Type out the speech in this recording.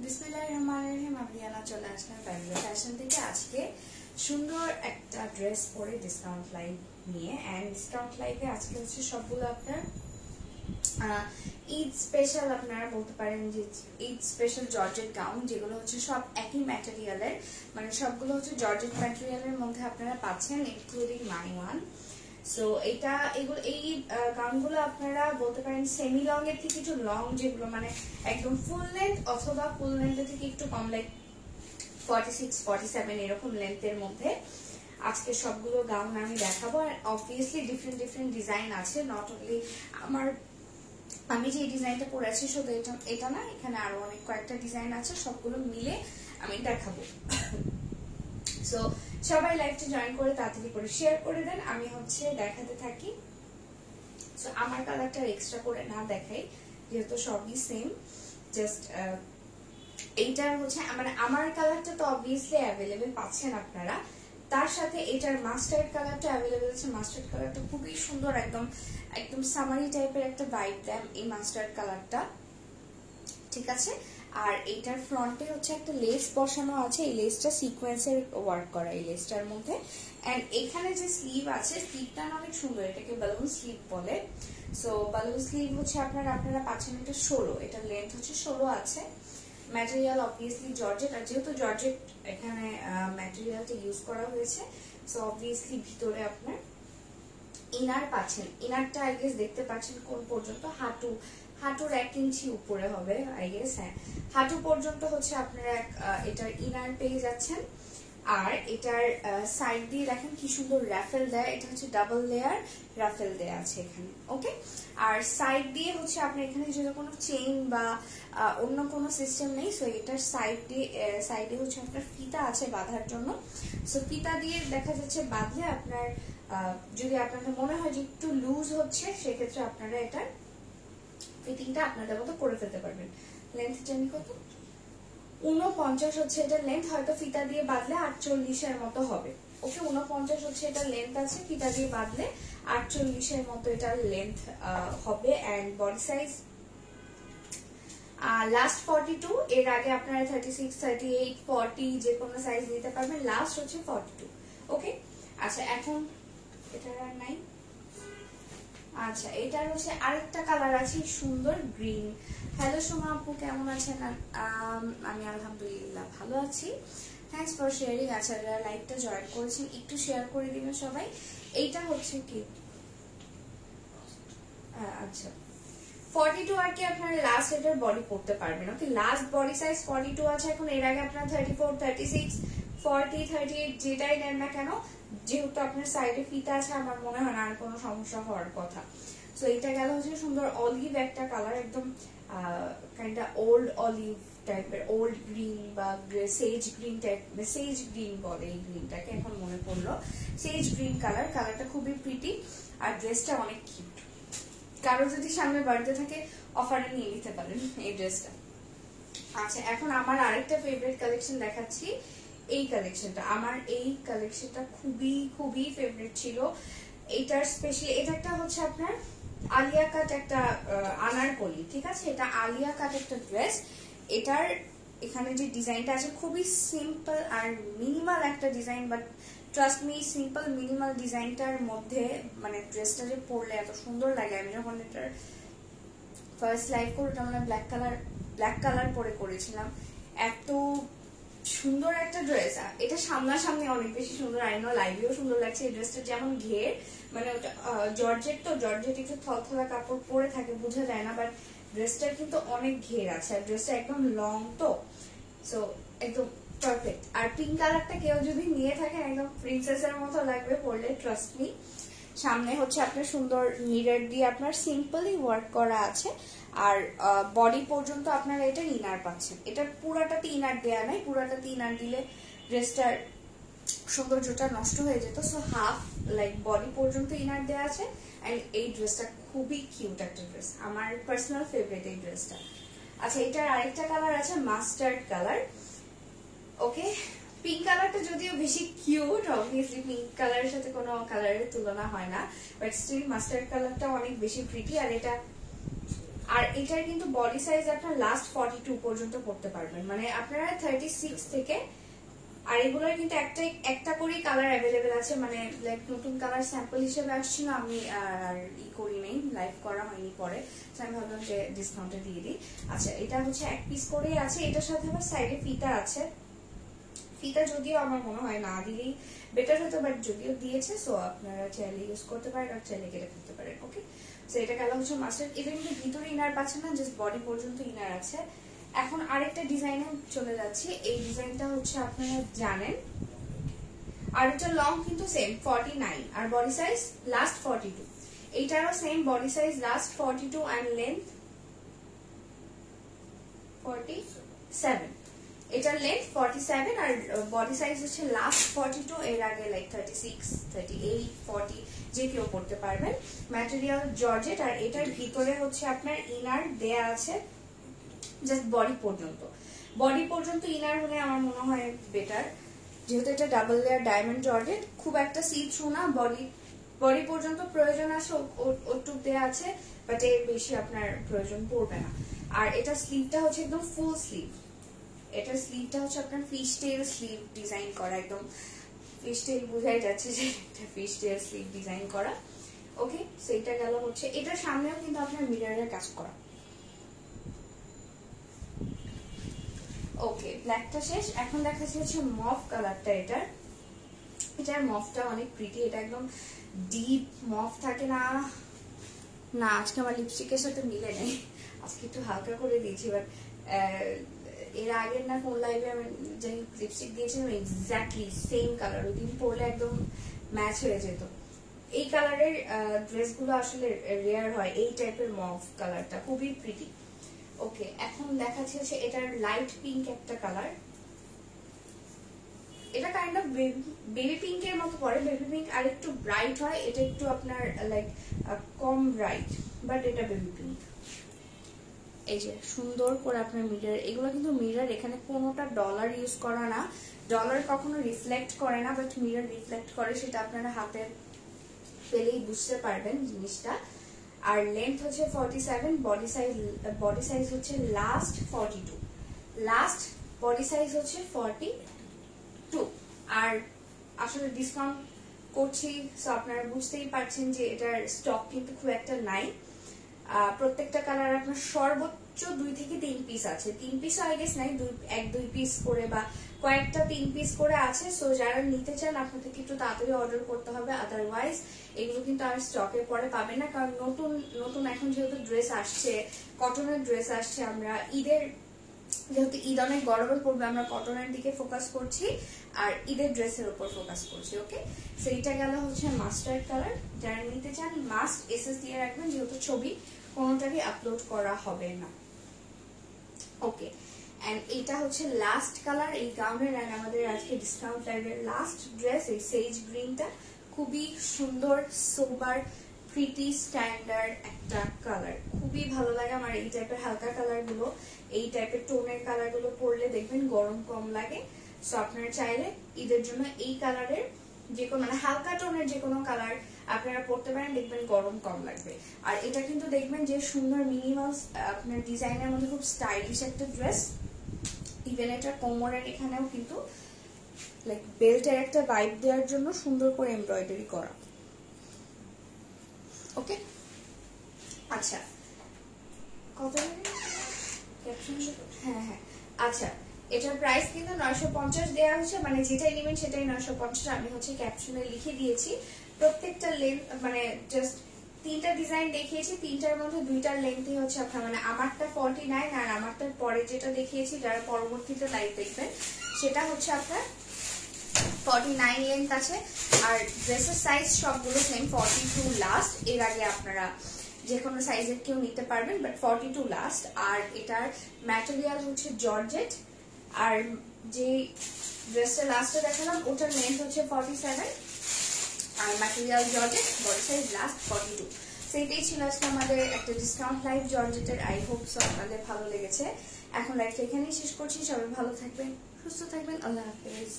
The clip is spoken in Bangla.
বিসমিল্লাহিররহমানিররহিম। আমি চলে আসলাম ফ্যাবুলাস ফ্যাশন থেকে আজকে সুন্দর একটা ড্রেস পরে ডিসকাউন্ট লাইভ নিয়ে। এন্ড ডিসকাউন্ট লাইভে আজকে হচ্ছে সবগুলো আপনার ঈদ স্পেশাল, আপনারা বলতে পারেন যে ঈদ স্পেশাল জর্জেট গাউন, যেগুলো হচ্ছে সব একই ম্যাটেরিয়ালের, মানে সবগুলো হচ্ছে জর্জেট ম্যাটেরিয়ালের মধ্যে আপনারা পাচ্ছেন, ইনক্লুডিং মাই ওয়ান। সো এই গাউনগুলো আপনারা বলতে পারেন সেমি লং এর থেকে একটু লং, যেগুলো মানে একদম ফুল লেন্থ অথবা ফুল লেন্থের থেকে একটু কম, লাইক 46 47 এরকম লেন্থের মধ্যে আজকে সবগুলো গাউন আমি দেখাবো। আর অবভিয়াসলি ডিফারেন্ট ডিজাইন আছে, নট অনলি আমি যে ডিজাইনটা পরেছি শুধু এটা না, এখানে আরো অনেক কয়েকটা ডিজাইন আছে, সবগুলো মিলে আমি দেখাবো। সো সবাই লাইভটা জয়েন করে তাড়াতাড়ি করে শেয়ার করে দেন, আমি হচ্ছে দেখাতে থাকি। সো আমার কালারটা এক্সট্রা করে না দেখাই, যেহেতু সবই সেম। জাস্ট এইটার হচ্ছে মানে আমার কালারটা তো অবভিয়াসলি অ্যাভেলেবেল পাচ্ছেন আপনারা, তার সাথে এটার মাস্টার্ড কালারটা অ্যাভেলেবেল আছে। মাস্টার্ড কালারটা খুবই সুন্দর, একদম একদম সামারি টাইপের একটা ভাইব দেয় এই মাস্টার্ড কালারটা, ঠিক আছে। আর এইটার ফ্রন্টে হচ্ছে একটা লেস বসানো আছে, এই লেসটা সিকোয়েন্সের ওয়ার্ক করা এই লেসটার মধ্যে। এন্ড এখানে যে স্লিভ আছে, স্লিভটা অনেক সুন্দর, এটাকে বালুন স্লিভ বলে। সো বালুন স্লিভ হচ্ছে আপনারা পাচ্ছেন এটা 16, এটার লেন্থ হচ্ছে 16 আছে। ম্যাটেরিয়াল অবভিয়াসলি জর্জেট, আর যেহেতু জর্জেট এখানে ম্যাটেরিয়ালটা ইউজ করা হয়েছে, সো অবভিয়াসলি ভিতরে আপনার ইনার পাচ্ছেন। ইনারটা আই গেস দেখতে পাচ্ছেন কোন পর্যন্ত, হাঁটুর 1 ইঞ্চি উপরে হবে আই গেস, হ্যাঁ হাঁটু পর্যন্ত হচ্ছে আপনারা এটার ইনার পেয়ে যাচ্ছেন। আর এটার সাইড দিয়ে দেখেন কি সুন্দর রাফেল দেয়, এটা হচ্ছে ডাবল লেয়ার রাফেল দেয়া আছে এখানে, ওকে। আর সাইড দিয়ে হচ্ছে আপনার এখানে যদি কোনো চেইন বা অন্য কোনো সিস্টেম নেই, সো এটার সাইডে হচ্ছে আপনার ফিতা আছে বাঁধার জন্য। সো ফিতা দিয়ে দেখা যাচ্ছে বাঁধলে আপনার যদি আপনাদের মনে হয় যে একটু লুজ হচ্ছে, সেক্ষেত্রে আপনারা এটার ফিটিংটা আপনাদের মতো করে ফেলতে পারবেন। লেন্থ জানি কত, 49 হচ্ছে এটার লেন্থ, হয়তো ফিতা দিয়ে বাঁধলে 48 এর মতো হবে, ওকে। 49 হচ্ছে এটার লেন্থ আছে, ফিতা দিয়ে বাঁধলে 48 এর মতো এটার লেন্থ হবে। এন্ড বডি সাইজ লাস্ট 42, এর আগে আপনারা 36 38 40 যে কোনো সাইজ নিতে পারবেন, লাস্ট হচ্ছে 42, ওকে। আচ্ছা এখন এটার আর নাই। আচ্ছা এটার হচ্ছে আরেকটা কালার আছে সুন্দর গ্রিন। হ্যালো সোমা আপু, কেমন আছেন? আমি আলহামদুলিল্লাহ ভালো আছি, থ্যাঙ্কস ফর শেয়ারিং। আচ্ছা যারা লাইভটা জয়েন করেছেন একটু শেয়ার করে দিবেন সবাই। এইটা হচ্ছে কি, আচ্ছা 42 আর কি আপনারা লাস্ট এটার বডি পড়তে পারবেন, ওকে। লাস্ট বডি সাইজ 42 আছে এখন, এর আগে আপনারা 34 36 40 38 যেটাই নেন না কেন, যেহেতু আপনার সাইডে ফিতা আছে, আমার মনে হয় না আর কোনো সমস্যা হওয়ার কথা। সো এটা গেল হচ্ছে সুন্দর অলিভ একটা কালার, একদম কাইন্ডা ওল্ড অলিভ টাইপের, ওল্ড গ্রিন বা সেজ গ্রিন টাইপ, সেজ গ্রিন বলে এই গ্রিনটাকে, এখন মনে পড়লো সেজ গ্রিন কালারটা খুবই প্রিটি। আর ড্রেসটা অনেক কিউট, কারো যদি সামনে বাড়িতে থাকে অফারে নিয়ে নিতে পারেন এই ড্রেসটা। আচ্ছা এখন আমার আরেকটা ফেভারিট কালেকশন দেখাচ্ছি, এই কালেকশনটা। আমার এই কালেকশনটা খুবই ফেভারিট ছিল। এটার স্পেশালি এটা একটা হচ্ছে আপনার আলিয়া কাট একটা আনারকলি, ঠিক আছে। এটা আলিয়া কাট একটা ড্রেস, এটার এখানে যে ডিজাইনটা আছে খুবই সিম্পল আর মিনিমাল একটা design, but trust me simple minimal ডিজাইনটার মধ্যে মানে ড্রেসটা যে পরলে এত সুন্দর লাগে। আমি যখন এটার ফার্স্ট লাইভ করে ওটা মানে ব্ল্যাক কালার পরে করেছিলাম, এত সুন্দর একটা ড্রেস। এটা সামনাসামনি অনেক বেশি সুন্দর, আই নো লাইভেও সুন্দর লাগছে। এই ড্রেসটা যেমন ঘের, মানে ওটা জর্জেট, তো জর্জেট একটু থলথলা কাপড় পরে থাকে বোঝা যায় না, বাট ড্রেসটার কিন্তু অনেক ঘের আছে, আর ড্রেসটা একদম লং, তো সো একদম পারফেক্ট। আর পিঙ্ক কালারটা কেউ যদি নিয়ে থাকেন একদম প্রিন্সেসের মতো লাগবে পরলে, ট্রাস্ট মি। সামনে হচ্ছে আপনার সুন্দর মিরর দিয়ে আপনার সিম্পলি ওয়ার্ক করা আছে, আর বডি পর্যন্ত আপনারা এটা ইনার পাচ্ছেন। এটার পুরাটাতে ইনার দেয়া নাই, পুরাটাতে ইনার দিলে ড্রেসটার সৌন্দর্যটা নষ্ট হয়ে যেত। সো হাফ লাইক বডি পর্যন্ত ইনার দেয়া আছে। এন্ড এই ড্রেসটা খুবই কিউট একটা ড্রেস, আমার পার্সোনাল ফেভারিট এই ড্রেসটা। আচ্ছা এটার আরেকটা কালার আছে মাস্টার্ড কালার, ওকে। পিঙ্ক কালারটা যদিও বেশি কিউট, অবভিয়াসলি পিঙ্ক কালারের সাথে কোনো কালারের তুলনা হয় না, বাট স্টিল মাস্টার্ড কালারটা অনেক বেশি প্রিটি। আর এটা আর এটার কিন্তু বডি সাইজ আপনার লাস্ট 42 পর্যন্ত পড়তে পারবেন, মানে আপনারা 36 থেকে। আর এগুলোর কিন্তু একটা করেই কালার অ্যাভেলেবেল আছে, মানে লাইক নতুন কালার স্যাম্পল হিসেবে আসছিল, আমি আর করি নেই, লাইভ করা হয়নি পরে, আমি ভাবলাম যে ডিসকাউন্টে দিয়ে দিই। আচ্ছা, এটা হচ্ছে এক পিস করেই আছে, এটার সাথে আবার সাইডে ফিতা আছে। ফিতা যদিও আমার মনে হয় না দিলেই বেটার হতো, বাট যদিও দিয়েছে, সো আপনারা চাইলে ইউজ করতে পারেন আর চাইলে কেটে ফেলতে পারেন। ওকে, সো এটা গেল হচ্ছে মাস্টার্ড। এটা কিন্তু ভিতরে ইনার পাচ্ছেন না, জাস্ট বডি পর্যন্ত ইনার আছে। এখন আরেকটা ডিজাইনে চলে যাচ্ছি। এই ডিজাইনটা হচ্ছে আপনারা জানেন, আর এটা লং কিন্তু সেম 49 আর বডি সাইজ লাস্ট 42। এইটারও same body size last 42 and length 47। এটার লেন্থ 47 আর বডি সাইজ হচ্ছে লাস্ট 42। এর আগে লাইক 36, 38, 40 যে কেউ পড়তে পারবেন। ম্যাটেরিয়াল জর্জেট, আর এটার ভিতরে হচ্ছে আপনার ইনার দেয়া আছে জাস্ট বডি পর্যন্ত। বডি পর্যন্ত ইনার হলে আমার মনে হয় বেটার, যেহেতু এটা ডাবল লেয়ার ডায়মন্ড জর্জেট, খুব একটা সি থ্রু না, বডি পর্যন্ত প্রয়োজন আছে ওটুক দেয়া আছে, বাট এর বেশি আপনার প্রয়োজন পড়বে না। আর এটা স্লিভটা হচ্ছে একদম ফুল স্লিভ। এটার স্লিভটা হচ্ছে আপনার ফিশ টেল স্লিভ ডিজাইন করা, একদম ফিশ টেল বোঝাই যাচ্ছে যে একটা ফিশ টেল স্লিভ ডিজাইন করা। ওকে, সেইটা গেল হচ্ছে। এটার সামনেও কিন্তু আপনার মিররের কাজ করা। ওকে, ব্ল্যাকটা শেষ, এখন দেখাচ্ছি হচ্ছে মফ কালারটা। এটার মফটা অনেক প্রিটি, এটা একদম ডিপ মফ থাকে না, আজকে আমার লিপস্টিকের সাথে মিলে নেই, আজকে একটু হালকা করে দিয়েছি, বাট এর আগের না কোন লাইভে আমি যে লিপস্টিক দিয়েছিলাম এক্স্যাক্টলি সেম কালার, ওই দিন পরলে একদম ম্যাচ হয়ে যেত। এই কালারের ড্রেসগুলো আসলে রেয়ার হয়, এই টাইপের মফ কালারটা খুবই প্রিটি। ওকে, এখন দেখাচ্ছি হচ্ছে এটার লাইট পিঙ্ক একটা কালার। এটা কাইন্ড অফ বেবি পিঙ্ক এর মতো পড়ে, বেবি পিঙ্ক আর একটু ব্রাইট হয়, এটা একটু আপনার লাইক কম ব্রাইট, বাট এটা বেবি পিঙ্ক। এই যে সুন্দর করে আপনার মিরর, এগুলো কিন্তু মিরর, এখানে কোনোটা ডলার ইউজ করা না, ডলার কখনো রিফ্লেক্ট করে না, বাট মিরর রিফ্লেক্ট করে, সেটা আপনারা হাতে পেলেই বুঝতে পারবেন জিনিসটা। আর লেন্থ হচ্ছে 47, বডি সাইজ হচ্ছে লাস্ট 42, লাস্ট বডি সাইজ হচ্ছে 42। আর আসলে ডিসকাউন্ট করছি, সো আপনারা বুঝতেই পারছেন যে এটার স্টক কিন্তু খুব একটা নাই। প্রত্যেকটা কালার আপনার সর্বোচ্চ 2 থেকে 3 পিস আছে, 3 পিস আই গেস নাই, 1-2 পিস করে বা কয়েকটা 3 পিস করে আছে। সো যারা নিতে চান আপনাদেরকে একটু তাড়াতাড়ি অর্ডার করতে হবে, আদারওয়াইজ এগুলো কিন্তু আর স্টকে পরে পাবেন না। কারণ নতুন নতুন এখন যেহেতু ড্রেস আসছে, কটনের ড্রেস আসছে, আমরা ঈদের যেহেতু ঈদ অনেক গরমে পড়বে, আমরা কটনের দিকে ফোকাস করছি আর ঈদের ড্রেসের উপর ফোকাস করছি। ওকে, সেইটা গেল হচ্ছে মাস্টার্ড কালার। যারা নিতে চান মাস্ট এসএস দিয়ে রাখবেন, যেহেতু ছবি কোনোটারই আপলোড করা হবে না। ওকে, এন্ড এটা হচ্ছে লাস্ট কালার এই গাউনের, এন্ড আমাদের আজকে ডিসকাউন্ট লাইভের লাস্ট ড্রেস এই সেজ গ্রিনটা। খুবই সুন্দর, সোবার, প্রিটি, স্ট্যান্ডার্ড একটা কালার, খুবই ভালো লাগে আমার এই টাইপের হালকা কালার গুলো। এই টাইপের টোনের কালার গুলো পরলে দেখবেন গরম কম লাগে। সো আপনারা চাইলে ঈদের জন্য এই কালারের যে কোনো, মানে হালকা টোনের যে কোনো কালার আপনারা পরতে পারেন, দেখবেন গরম কম লাগবে। আর এটা কিন্তু দেখবেন যে সুন্দর মিনিমাল আপনার ডিজাইনের মধ্যে খুব স্টাইলিশ একটা ড্রেস। ইভেন এটা কোমরের এখানেও কিন্তু লাইক বেল্টের একটা ভাইব দেওয়ার জন্য সুন্দর করে এমব্রয়ডারি করা। ওকে, আচ্ছা কত, হ্যাঁ, আচ্ছা এটার প্রাইস কিন্তু 950 দেওয়া হচ্ছে, মানে যেটাই নেবেন সেটাই 950। আমি হচ্ছে ক্যাপশনে লিখে দিয়েছি প্রত্যেকটা লেন্থ, মানে জাস্ট 3টা ডিজাইন দেখিয়েছি, 3টার মধ্যে 2টার লেন্থই হচ্ছে আপনার, মানে আমারটা 49 আর আমারটার পরে যেটা দেখিয়েছি যারা পরবর্তীতে লাইভ দেখবেন সেটা হচ্ছে আপনার 49 লেন্থ আছে। আর ড্রেসের সাইজ সবগুলো সেম 42 লাস্ট, এর আগে আপনারা যে কোনো সাইজের কেউ নিতে পারবেন, বাট 42 লাস্ট। আর এটার ম্যাটেরিয়াল হচ্ছে জর্জেট, আর যে ড্রেসটা লাস্টে দেখালাম ওটার লেন্থ হচ্ছে 47 আর material georgette, body size last 42। সেইটাই ছিল আজকে আমাদের একটা ডিসকাউন্ট লাইভ জর্জেটের। আই হোপ সো আপনাদের ভালো লেগেছে। এখন লাইভটা এখানেই শেষ করছি, সবাই ভালো থাকবেন, সুস্থ থাকবেন, আল্লাহ হাফেজ।